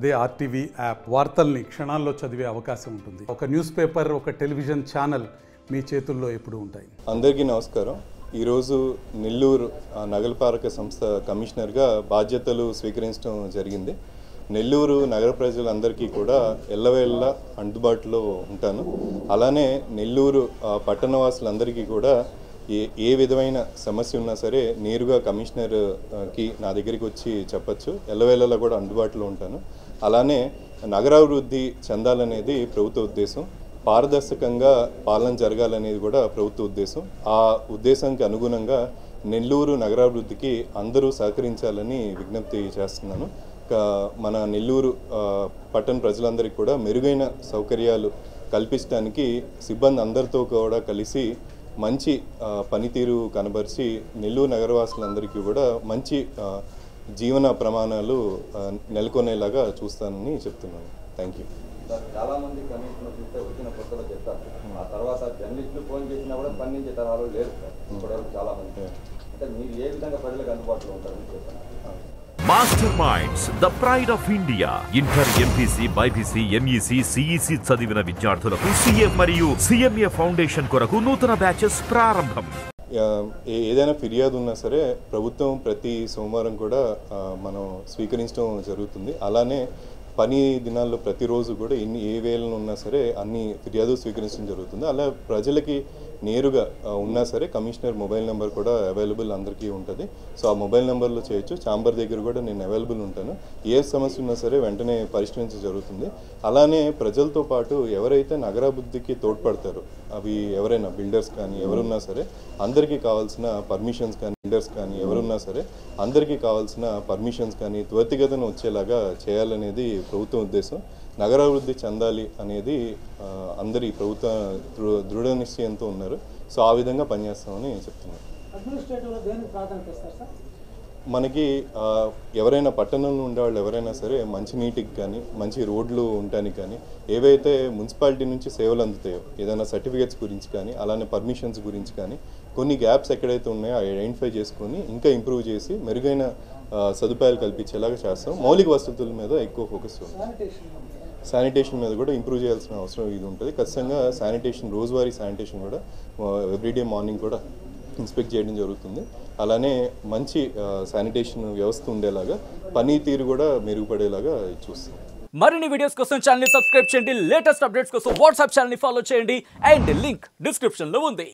అదే RTV app వార్తల్ని క్షణాల్లో చదివే అవకాశం ఉంటుంది. ఒక న్యూస్ పేపర్, ఒక టెలివిజన్ ఛానల్ మీ చేతుల్లో ఎప్పుడూ ఉంటాయి. అందరికీ నమస్కారం. ఈరోజు నెల్లూరు నగరపాలక సంస్థ కమిషనర్గా బాధ్యతలు స్వీకరించడం జరిగింది. నెల్లూరు నగర ప్రజలందరికీ కూడా ఎల్లవేళలా అందుబాటులో ఉంటాను. అలానే నెల్లూరు పట్టణవాసులందరికీ కూడా ఏ విధమైన సమస్య ఉన్నా సరే నేరుగా కమిషనర్కి నా దగ్గరికి వచ్చి చెప్పచ్చు. ఎల్లవేళలా కూడా అందుబాటులో ఉంటాను. అలానే నగరాభివృద్ధి చెందాలనేది ప్రభుత్వ ఉద్దేశం. పారదర్శకంగా పాలన జరగాలనేది కూడా ప్రభుత్వ ఉద్దేశం. ఆ ఉద్దేశానికి అనుగుణంగా నెల్లూరు నగరాభివృద్ధికి అందరూ సహకరించాలని విజ్ఞప్తి చేస్తున్నాను. మన నెల్లూరు పట్టణ ప్రజలందరికీ కూడా మెరుగైన సౌకర్యాలు కల్పించడానికి సిబ్బంది అందరితో కూడా కలిసి మంచి పనితీరు కనబరిచి నెల్లూరు నగరవాసులందరికీ కూడా మంచి జీవన ప్రమాణాలు నెలకొనేలాగా చూస్తానని చెప్తున్నాను. Thank you. చాలా మంది కమిషనర్ చూస్తే వచ్చిన కొత్తలో చెప్తారు. ఆ తర్వాత జర్నలిస్టులు ఫోన్ చేసినా కూడా స్పందించే తరాలు లేదు సార్. ఇప్పటివరకు చాలా మంది అంటే మీరు ఏ విధంగా ప్రజలకు అందుబాటులో ఉంటారని చెప్పాను. Master minds the pride of India. Inter, MPC, BiPC, MEC, CEC చదివిన విద్యార్థులకు సీఏ మరియు సిఎంఏ ఫౌండేషన్ కొరకు నూతన బ్యాచెస్ ప్రారంభం. ఏదైనా ఫిర్యాదు ఉన్నా సరే ప్రభుత్వం ప్రతి సోమవారం కూడా మనం స్వీకరించడం జరుగుతుంది. అలానే పని దినాల్లో ప్రతిరోజు కూడా ఏ వేళను ఉన్నా సరే అన్ని ఫిర్యాదు స్వీకరించడం జరుగుతుంది. అలా ప్రజలకి నేరుగా ఉన్నా సరే కమిషనర్ మొబైల్ నెంబర్ కూడా అవైలబుల్ అందరికీ ఉంటుంది. సో ఆ మొబైల్ నెంబర్లో చేయొచ్చు. ఛాంబర్ దగ్గర కూడా నేను అవైలబుల్ ఉంటాను. ఏ సమస్య ఉన్నా సరే వెంటనే పరిష్కరించడం జరుగుతుంది. అలానే ప్రజలతో పాటు ఎవరైతే నగరాభివృద్ధికి తోడ్పడతారో అవి ఎవరైనా బిల్డర్స్ కానీ ఎవరున్నా సరే అందరికీ కావాల్సిన పర్మిషన్స్ కానీ బిల్డర్స్ కానీ ఎవరున్నా సరే అందరికీ కావాల్సిన పర్మిషన్స్ కానీ త్వరితగతిన వచ్చేలాగా చేయాలనేది ప్రభుత్వం ఉద్దేశం. నగరాభివృద్ధి చెందాలి అనేది అందరి ప్రభుత్వ దృఢ నిశ్చయంతో ఉన్నారు. సో ఆ విధంగా పనిచేస్తామని చెప్తున్నారు. మనకి ఎవరైనా పట్టణంలో ఉండేవాళ్ళు ఎవరైనా సరే మంచినీటికి కానీ మంచి రోడ్లు ఉండడానికి కానీ ఏవైతే మున్సిపాలిటీ నుంచి సేవలు అందుతాయో ఏదైనా సర్టిఫికేట్స్ గురించి కానీ అలానే పర్మిషన్స్ గురించి కానీ కొన్ని గ్యాప్స్ ఎక్కడైతే ఉన్నాయో ఐడెంటిఫై చేసుకొని ఇంకా ఇంప్రూవ్ చేసి మెరుగైన సదుపాయాలు కల్పించేలాగా చేస్తాం. మౌలిక వసతుల మీద ఎక్కువ ఫోకస్ ఉంది. శానిటేషన్ మీద కూడా ఇంప్రూవ్ చేయాల్సిన అవసరం ఇది ఉంటుంది. ఖచ్చితంగా శానిటేషన్ రోజువారీ శానిటేషన్ కూడా ఎవ్రీడే మార్నింగ్ కూడా ఇన్స్పెక్ట్ చేయడం జరుగుతుంది. అలానే మంచి శానిటేషన్ వ్యవస్థ ఉండేలాగా పనితీరు కూడా మెరుగుపడేలాగా చూస్తాం. మరిన్ని వీడియోస్ కోసం ఛానల్ ని సబ్స్క్రైబ్ చేయండి. లేటెస్ట్ అప్డేట్స్ కోసం వాట్సాప్ ఛానల్ ని ఫాలో చేయండి. అండ్ లింక్ డిస్క్రిప్షన్ లో ఉంది.